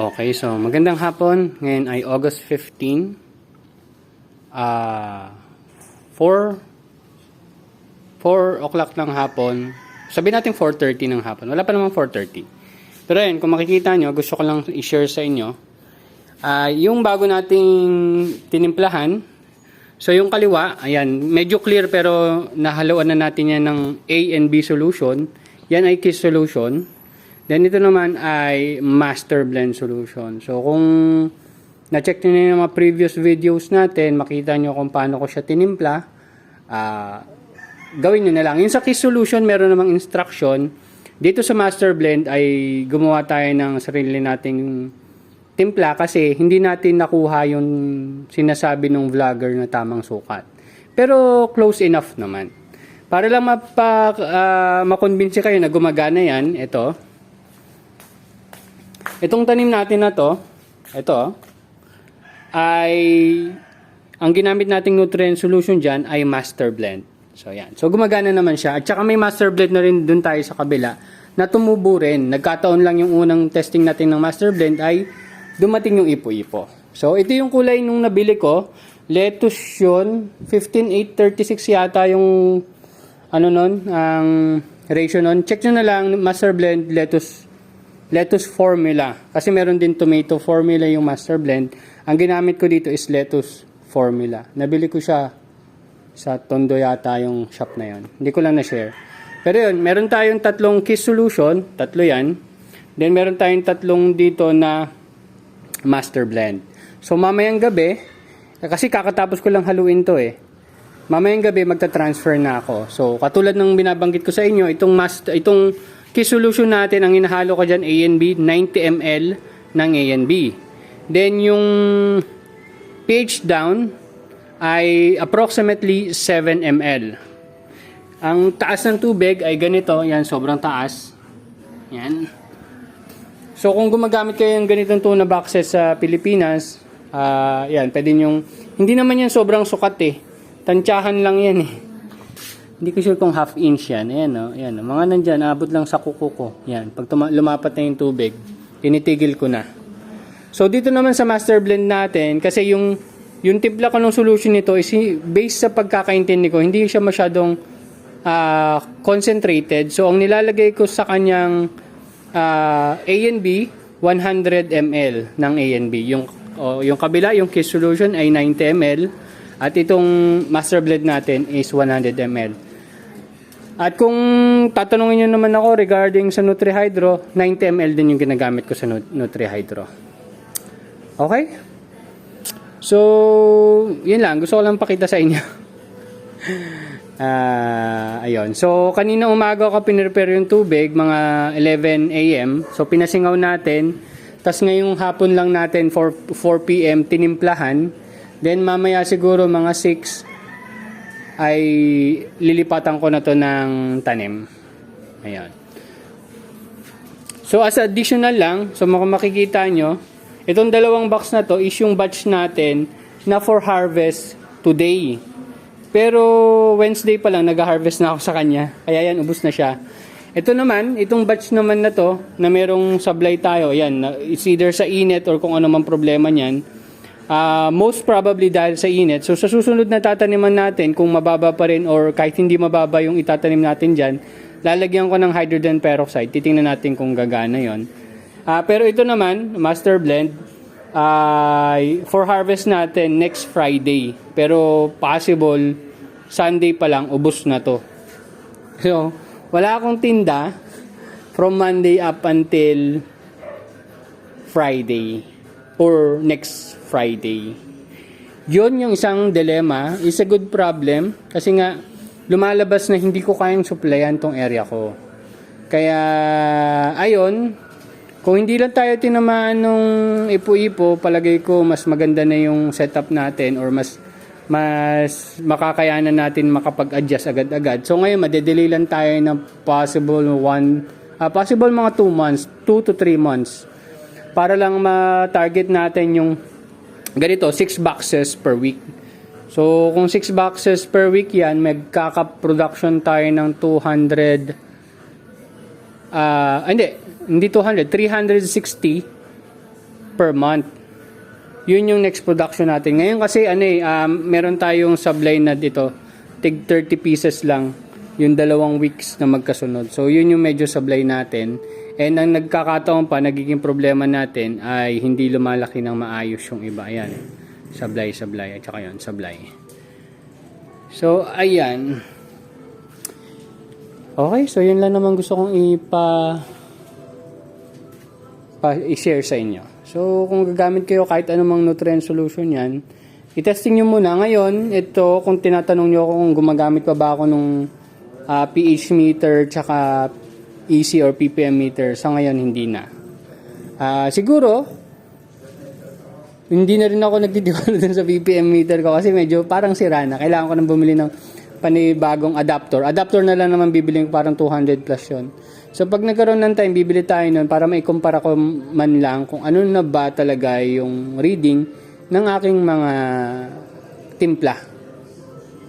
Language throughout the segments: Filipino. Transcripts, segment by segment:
Okay, so magandang hapon. Ngayon ay August 15. 4 o'clock ng hapon. Sabihin natin 4:30 ng hapon. Wala pa naman 4:30. Pero ayun, kung makikita nyo, gusto ko lang i-share sa inyo. Yung bago nating tinimplahan. So yung kaliwa, ayan, medyo clear pero nahaluan na natin yan ng A and B solution. Yan ay KISS solution. Then ito naman ay master blend solution. So kung na-check nyo na yung mga previous videos natin, makita nyo kung paano ko siya tinimpla, gawin nyo na lang. Yung sa KISS solution, meron namang instruction. Dito sa master blend ay gumawa tayo ng sarili nating timpla kasi hindi natin nakuha yung sinasabi ng vlogger na tamang sukat. Pero close enough naman. Para lang makonbinsi kayo na gumagana yan, itong tanim natin na to, ito, ay ang ginamit nating nutrient solution dyan ay master blend. So yan. So gumagana naman siya. At saka may master blend na rin dun tayo sa kabila na tumubo rin. Nagkataon lang yung unang testing natin ng master blend ay dumating yung ipo-ipo. So ito yung kulay nung nabili ko. Lettuce yun. 15:8:36 yata yung ano nun, ang ratio nun. Check nyo na lang, master blend, lettuce formula. Kasi meron din tomato formula yung master blend. Ang ginamit ko dito is lettuce formula. Nabili ko siya sa Tondo yata yung shop na yun. Hindi ko lang na-share. Pero yun, meron tayong tatlong KISS solution. Tatlo yan. Then meron tayong tatlong dito na master blend. So mamayang gabi, kasi kakatapos ko lang haluin to Mamayang gabi magta-transfer na ako. So katulad ng binabanggit ko sa inyo, itong KISS solution natin, ang inahalo ko dyan A and B, 90 ml ng A and B. Then yung pH down ay approximately 7 ml. Ang taas ng tubig ay ganito, yan, sobrang taas. Yan. So kung gumagamit kayo ng ganitong tuna boxes sa Pilipinas, yan, pwede nyong, hindi naman yan sobrang sukat Tansyahan lang yan Hindi ko sure kung half inch yan. Ayan ayan mga nandyan, abot lang sa kuko ko. Yan, pag lumapat na yung tubig, tinitigil ko na. So dito naman sa master blend natin, kasi yung timpla ko ng solution nito is based sa pagkakaintindi ko, hindi siya masyadong concentrated. So ang nilalagay ko sa kanyang A and B, 100 ml ng A and B. Yung kabila, yung KISS solution ay 90 ml. At itong master blend natin is 100 ml. At kung tatanungin nyo naman ako regarding sa NutriHydro, 90 ml din yung ginagamit ko sa NutriHydro. Okay? So, yun lang. Gusto ko lang pakita sa inyo. Ayun. So, kanina umaga ako pinrepare yung tubig, mga 11 a.m. So, pinasingaw natin. Tapos ngayong hapon lang natin, 4 p.m. tinimplahan. Then, mamaya siguro mga 6 ay lilipatan ko na to ng tanim. Ayan. So, as additional lang, so makikita nyo, itong dalawang box na to is yung batch natin na for harvest today. Pero Wednesday pa lang nag-harvest na ako sa kanya. Kaya yan, ubos na siya. Ito naman, itong batch naman na to, na merong supply tayo, yan, it's either sa init or kung ano man problema niyan. Most probably dahil sa init. So sa susunod na tataniman natin, kung mababa pa rin or kahit hindi mababa yung itatanim natin dyan, lalagyan ko ng hydrogen peroxide. Titingnan natin kung gagana yon. Pero ito naman, master blend, for harvest natin next Friday. Pero possible, Sunday pa lang, ubos na to. So, wala akong tinda from Monday up until Friday or next Friday. Yun yung isang dilemma. It's a good problem kasi nga lumalabas na hindi ko kayang supplyan tong area ko. Kaya ayon, kung hindi lang tayo tinamaan nung ipo-ipo, palagay ko mas maganda na yung setup natin or mas makakayanan natin makapag-adjust agad-agad. So ngayon madedelay lang tayo ng possible mga 2 months, 2 to 3 months para lang ma-target natin yung ganito, 6 boxes per week. So, kung 6 boxes per week yan, magkaka-production tayo ng 200, hindi 200, 360 per month. Yun yung next production natin. Ngayon kasi meron tayong supply na dito, tig 30 pieces lang yung 2 weeks na magkasunod. So yun yung medyo supply natin. And ang nagkakataon pa, nagiging problema natin ay hindi lumalaki ng maayos yung iba. Ayan, supply, at saka yun, supply. So ayan. Okay, so yun lang naman gusto kong i-share sa inyo. So, kung gagamit kayo kahit anumang nutrient solution yan, i-testing nyo muna. Ngayon, ito, kung tinatanong nyo kung gumagamit pa ba ako nung pH meter tsaka EC or ppm meter, sa ngayon hindi na. Siguro, hindi na rin ako nagtitiwala dun sa ppm meter ko kasi medyo parang sira na. Kailangan ko nang bumili ng panibagong adapter. Adapter na lang naman bibili ko, parang 200 plus yun. So, pag nagkaroon ng time, bibili tayo nun para maikumpara ko man lang kung ano na ba talaga yung reading ng aking mga timpla.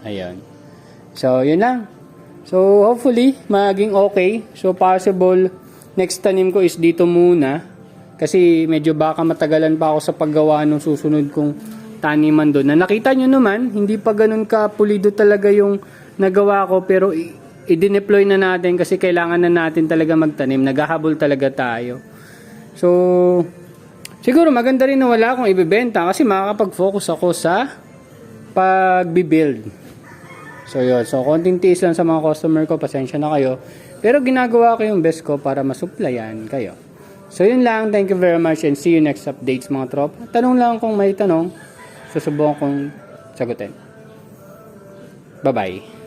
Ayun. So, yun lang. So, hopefully, maging okay. So, possible, next tanim ko is dito muna. Kasi medyo baka matagalan pa ako sa paggawa ng susunod kong taniman doon. Na nakita nyo naman, hindi pa ganun ka pulido talaga yung nagawa ko, pero i-deploy na natin kasi kailangan na natin talaga magtanim. Naghahabol talaga tayo. So, siguro maganda rin na wala akong ibibenta kasi makakapag-focus ako sa pag-build. So, yun. So, konting tiis lang sa mga customer ko. Pasensya na kayo. Pero ginagawa ko yung best ko para masuplayan kayo. So, yun lang. Thank you very much and see you next updates mga trop. Tanong lang kung may tanong. Susubukan kong sagutin. Bye-bye.